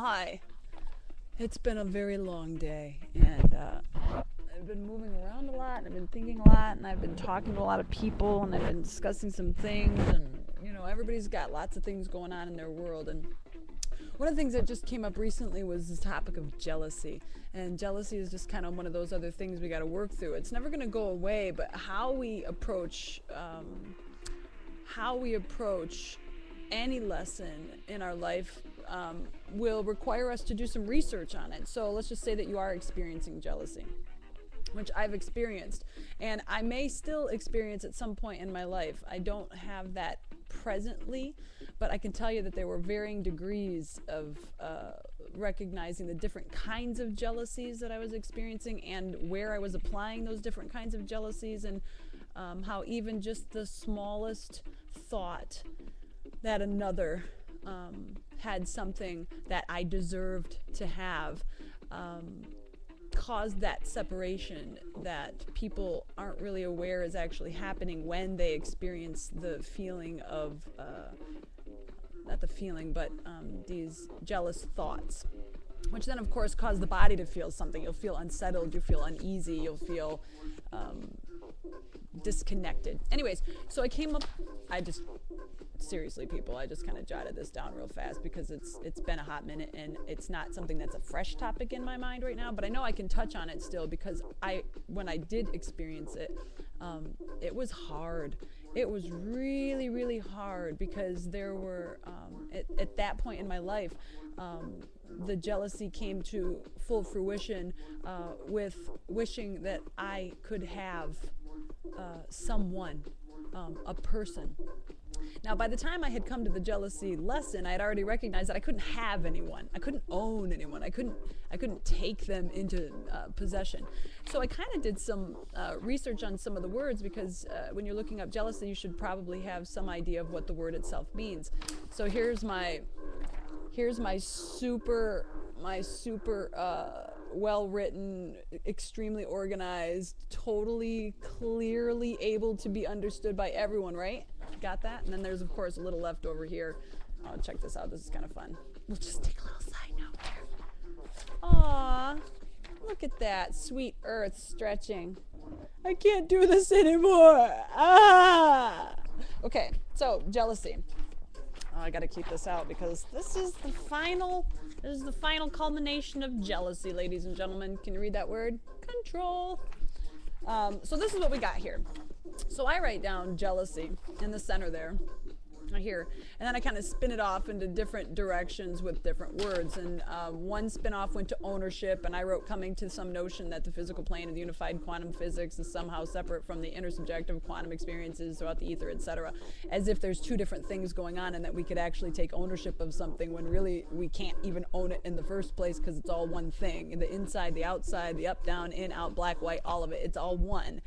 Hi. It's been a very long day, and I've been moving around a lot, and I've been thinking a lot, and I've been talking to a lot of people, and I've been discussing some things, and everybody's got lots of things going on in their world. And one of the things that just came up recently was this topic of jealousy. And jealousy is just kind of one of those other things we got to work through. It's never going to go away, but how we approach any lesson in our life will require us to do some research on it. So let's just say that you are experiencing jealousy, which I've experienced, and I may still experience at some point in my life. I don't have that presently, but I can tell you that there were varying degrees of recognizing the different kinds of jealousies that I was experiencing and where I was applying those different kinds of jealousies, and how even just the smallest thought that another had something that I deserved to have caused that separation that people aren't really aware is actually happening when they experience the feeling of, not the feeling, but these jealous thoughts, which then of course cause the body to feel something. You'll feel unsettled, you'll feel uneasy, you'll feel disconnected. Anyways, so seriously people, I just kind of jotted this down real fast because it's been a hot minute and it's not something that's a fresh topic in my mind right now, but I know I can touch on it still because when I did experience it, it was hard. It was really, really hard because there were, at that point in my life, the jealousy came to full fruition with wishing that I could have someone, a person. Now, by the time I had come to the jealousy lesson, I had already recognized that I couldn't have anyone. I couldn't own anyone. I couldn't take them into possession. So I kind of did some research on some of the words because when you're looking up jealousy, you should probably have some idea of what the word itself means. So here's my super well-written, extremely organized, totally clearly able to be understood by everyone, right? Got that? And then there's of course a little left over here. Oh, check this out. This is kind of fun. We'll just take a little side note there. Aw, look at that sweet earth stretching. I can't do this anymore. Ah. Okay, so jealousy. Oh, I got to keep this out because this is the final culmination of jealousy, ladies and gentlemen. Can you read that word? Control. So this is what we got here. So I write down jealousy in the center there, right here, and then I kind of spin it off into different directions with different words. And one spin off went to ownership, and I wrote coming to some notion that the physical plane of unified quantum physics is somehow separate from the intersubjective quantum experiences throughout the ether, etc. As if there's two different things going on and that we could actually take ownership of something when really we can't even own it in the first place because it's all one thing. The inside, the outside, the up, down, in, out, black, white, all of it, it's all one.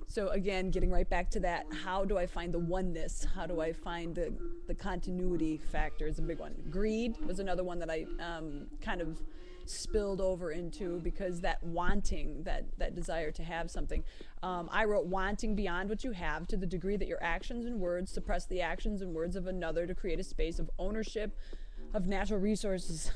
So again, getting right back to that, how do I find the oneness? How do I find the continuity factor is a big one. Greed was another one that I kind of spilled over into because that wanting, that desire to have something. I wrote wanting beyond what you have to the degree that your actions and words suppress the actions and words of another to create a space of ownership of natural resources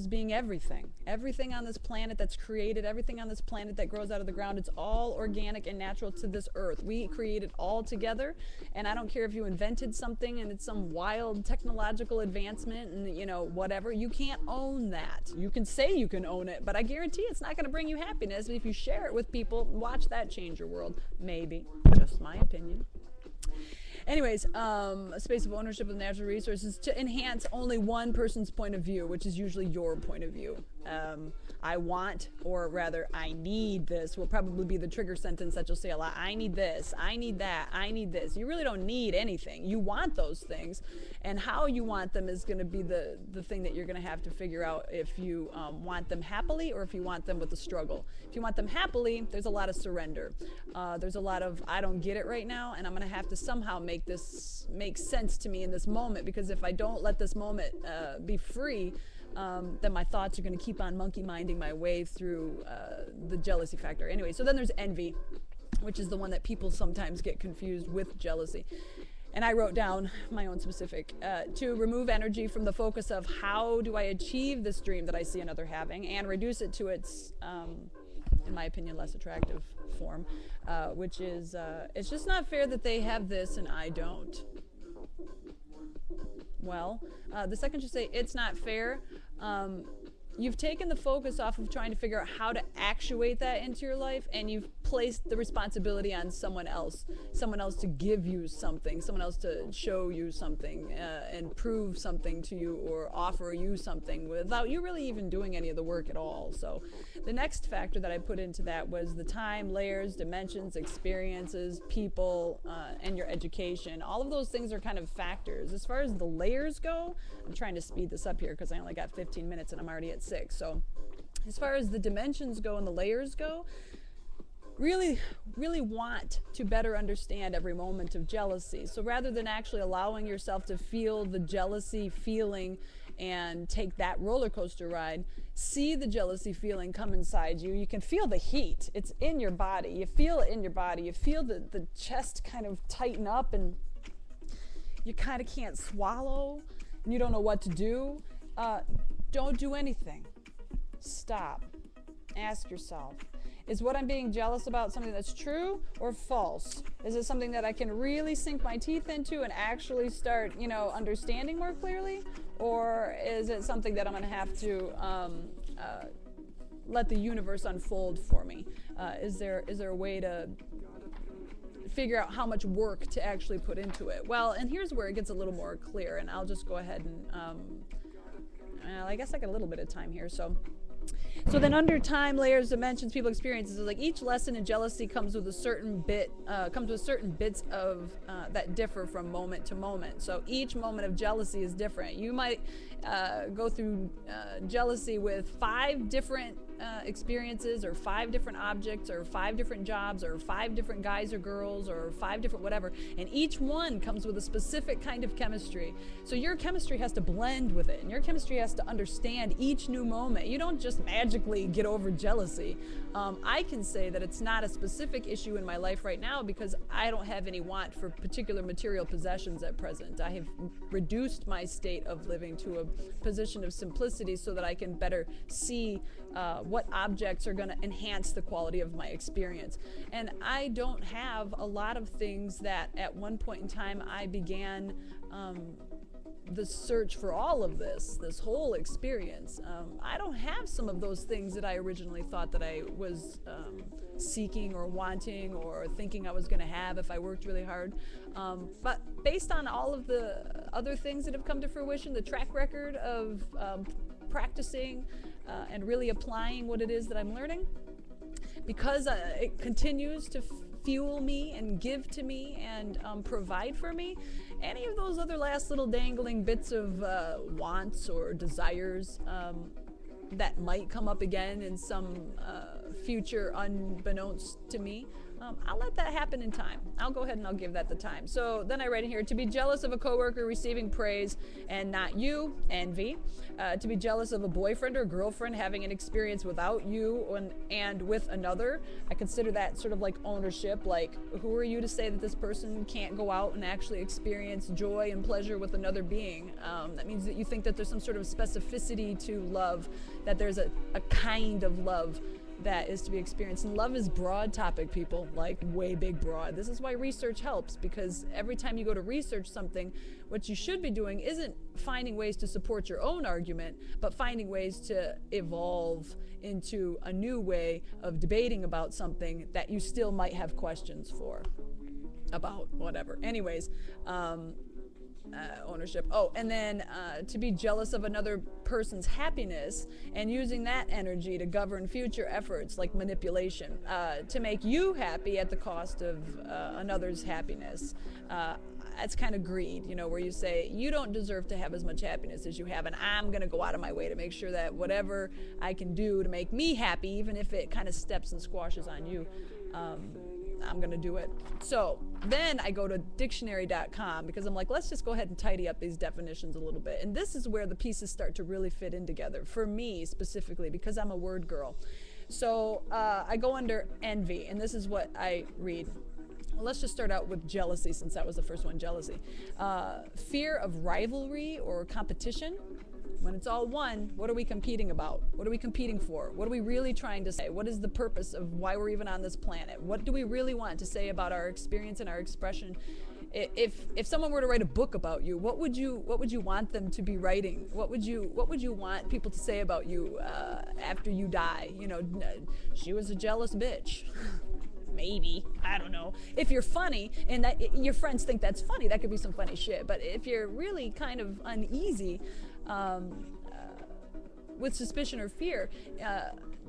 being everything on this planet that's created, everything on this planet that grows out of the ground. It's all organic and natural to this earth. We create it all together, and I don't care if you invented something and it's some wild technological advancement and whatever, you can't own that. You can say you can own it, but I guarantee it's not going to bring you happiness. If you share it with people, watch that change your world. Maybe, just my opinion. Anyways, a space of ownership of natural resources to enhance only one person's point of view, which is usually your point of view. I want, or rather, I need this will probably be the trigger sentence that you'll say a lot. I need this, I need that, I need this. You really don't need anything. You want those things, and how you want them is going to be the thing that you're going to have to figure out if you want them happily or if you want them with a struggle. If you want them happily, there's a lot of surrender. There's a lot of, I don't get it right now, and I'm going to have to somehow make this make sense to me in this moment, because if I don't let this moment be free, then my thoughts are going to keep on monkey minding my way through the jealousy factor. Anyway, so then there's envy, which is the one that people sometimes get confused with jealousy. And I wrote down my own specific, to remove energy from the focus of how do I achieve this dream that I see another having, and reduce it to its, in my opinion, less attractive form, which is, it's just not fair that they have this and I don't. Well, the second should say, it's not fair. You've taken the focus off of trying to figure out how to actuate that into your life, and you've placed the responsibility on someone else to give you something, someone else to show you something, and prove something to you or offer you something without you really even doing any of the work at all. So the next factor that I put into that was the time, layers, dimensions, experiences, people, and your education. All of those things are kind of factors. As far as the layers go, I'm trying to speed this up here because I only got 15 minutes and I'm already at 6. So as far as the dimensions go and the layers go, really want to better understand every moment of jealousy. So rather than actually allowing yourself to feel the jealousy feeling and take that roller coaster ride, see the jealousy feeling come inside you. You can feel the heat. It's in your body. You feel it in your body. You feel the chest kind of tighten up, and you kind of can't swallow, and you don't know what to do. Don't do anything. Stop. Ask yourself, is what I'm being jealous about something that's true or false? Is it something that I can really sink my teeth into and actually start, understanding more clearly? Or is it something that I'm going to have to let the universe unfold for me? Is there a way to figure out how much work to actually put into it? Well, and here's where it gets a little more clear, and I'll just go ahead and I guess I got a little bit of time here. So then under time, layers, dimensions, people, experiences, like each lesson in jealousy comes with a certain bits of that differ from moment to moment. So each moment of jealousy is different. You might go through jealousy with 5 different experiences, or 5 different objects, or 5 different jobs, or 5 different guys or girls, or 5 different whatever, and each one comes with a specific kind of chemistry. So your chemistry has to blend with it, and your chemistry has to understand each new moment. You don't just magically get over jealousy. I can say that it's not a specific issue in my life right now because I don't have any want for particular material possessions at present. I have reduced my state of living to a position of simplicity so that I can better see what objects are going to enhance the quality of my experience. And I don't have a lot of things that at one point in time I began the search for all of this whole experience. I don't have some of those things that I originally thought that I was seeking or wanting or thinking I was going to have if I worked really hard. But based on all of the other things that have come to fruition, the track record of practicing and really applying what it is that I'm learning, because it continues to fuel me and give to me and provide for me, any of those other last little dangling bits of wants or desires that might come up again in some future unbeknownst to me, I'll let that happen in time. I'll go ahead and I'll give that the time. So then I write in here, to be jealous of a coworker receiving praise and not you, envy. To be jealous of a boyfriend or girlfriend having an experience without you and with another. I consider that sort of like ownership. Like, who are you to say that this person can't go out and actually experience joy and pleasure with another being? That means that you think that there's some sort of specificity to love, that there's a kind of love that is to be experienced. And love is broad topic, people, like way big broad. This is why research helps, because every time you go to research something, what you should be doing isn't finding ways to support your own argument, but finding ways to evolve into a new way of debating about something that you still might have questions for about, whatever. Anyways, ownership. Oh, and then to be jealous of another person's happiness and using that energy to govern future efforts like manipulation, to make you happy at the cost of another's happiness. That's kind of greed, where you say, you don't deserve to have as much happiness as you have, and I'm going to go out of my way to make sure that whatever I can do to make me happy, even if it kind of steps and squashes on you, I'm going to do it. So then I go to dictionary.com because I'm like, let's just go ahead and tidy up these definitions a little bit. And this is where the pieces start to really fit in together, for me specifically, because I'm a word girl. So I go under envy, and this is what I read. Well, let's just start out with jealousy, since that was the first one, jealousy. Fear of rivalry or competition. When it's all one, what are we competing about? What are we competing for? What are we really trying to say? What is the purpose of why we're even on this planet? What do we really want to say about our experience and our expression? If someone were to write a book about you, what would you want them to be writing? What would you want people to say about you after you die? You know, she was a jealous bitch. Maybe, I don't know. If you're funny and that your friends think that's funny, that could be some funny shit. But if you're really kind of uneasy with suspicion or fear,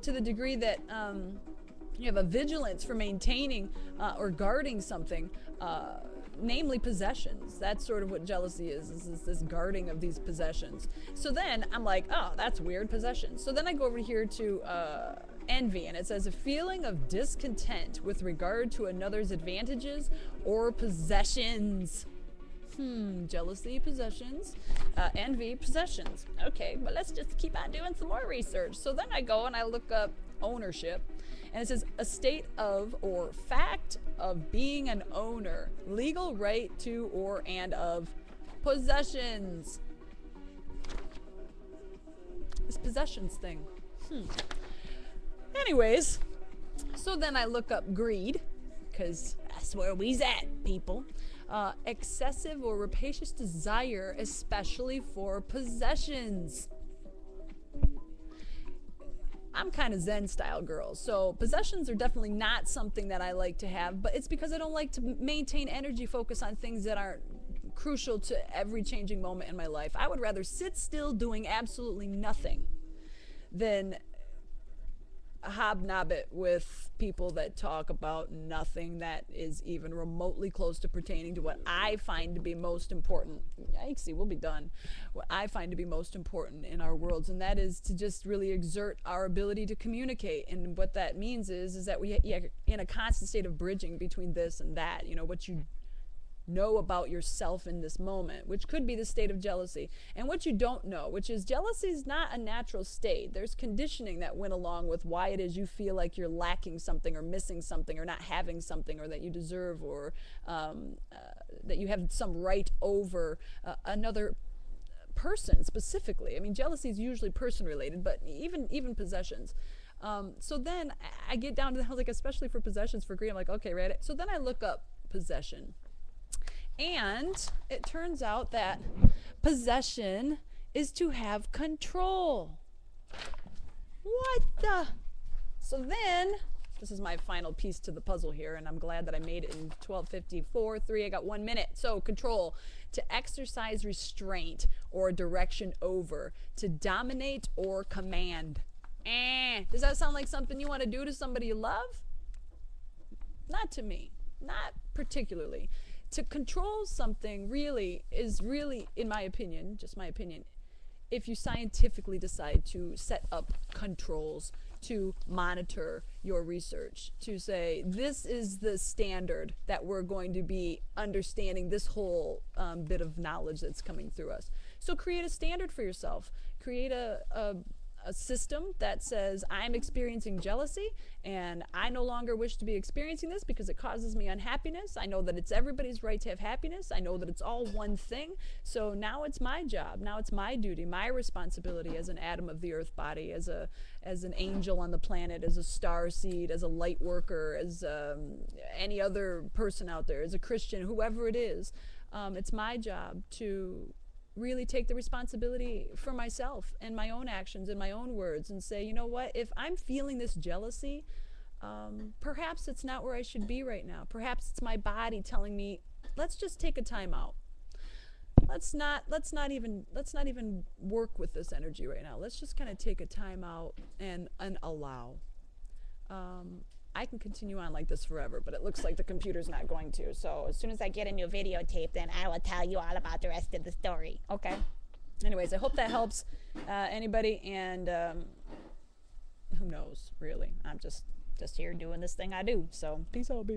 to the degree that you have a vigilance for maintaining or guarding something, namely possessions. That's sort of what jealousy is this guarding of these possessions. So then I'm like, oh, that's weird, possessions. So then I go over here to envy, and it says a feeling of discontent with regard to another's advantages or possessions. Jealousy, possessions, envy, possessions. Okay, but let's just keep on doing some more research. So then I go and I look up ownership, and it says a state of or fact of being an owner, legal right to or and of possessions. This possessions thing. Anyways, so then I look up greed, because that's where we's at, people. Excessive or rapacious desire, especially for possessions. I'm kind of Zen style girl, so possessions are definitely not something that I like to have, but it's because I don't like to maintain energy focus on things that aren't crucial to every changing moment in my life. I would rather sit still doing absolutely nothing than hobnob it with people that talk about nothing that is even remotely close to pertaining to what I find to be most important. Yikesy, we'll be done. What I find to be most important in our worlds, and that is to just really exert our ability to communicate. And what that means is that we are in a constant state of bridging between this and that. You know, what you know about yourself in this moment, which could be the state of jealousy, and what you don't know, which is jealousy is not a natural state. There's conditioning that went along with why it is you feel like you're lacking something or missing something or not having something, or that you deserve, or that you have some right over another person specifically. I mean, jealousy is usually person related, but even possessions. So then I get down to the, like, especially for possessions, for greed, I'm like, okay, right. So then I look up possession. And it turns out that possession is to have control. What the? So then, this is my final piece to the puzzle here, and I'm glad that I made it in 12:54:3. I got 1 minute. So control, to exercise restraint or direction over, to dominate or command. Does that sound like something you want to do to somebody you love? Not to me. Not particularly. To control something is really, in my opinion, just my opinion, if you scientifically decide to set up controls to monitor your research, to say, this is the standard that we're going to be understanding this whole bit of knowledge that's coming through us. So create a standard for yourself. Create a system that says, I'm experiencing jealousy and I no longer wish to be experiencing this because it causes me unhappiness. I know that it's everybody's right to have happiness. I know that it's all one thing. So now it's my job. Now it's my duty, my responsibility as an atom of the earth body, as an angel on the planet, as a star seed, as a light worker, as any other person out there, as a Christian, whoever it is. It's my job to really take the responsibility for myself and my own actions and my own words, and say, you know what, if I'm feeling this jealousy, perhaps it's not where I should be right now. Perhaps it's my body telling me, let's just take a time out. Let's not even work with this energy right now. Let's just kind of take a time out and allow. I can continue on like this forever, but it looks like the computer's not going to. So as soon as I get a new videotape, then I will tell you all about the rest of the story. Okay? Anyways, I hope that helps anybody, and who knows, really. I'm just here doing this thing I do. So peace out, baby.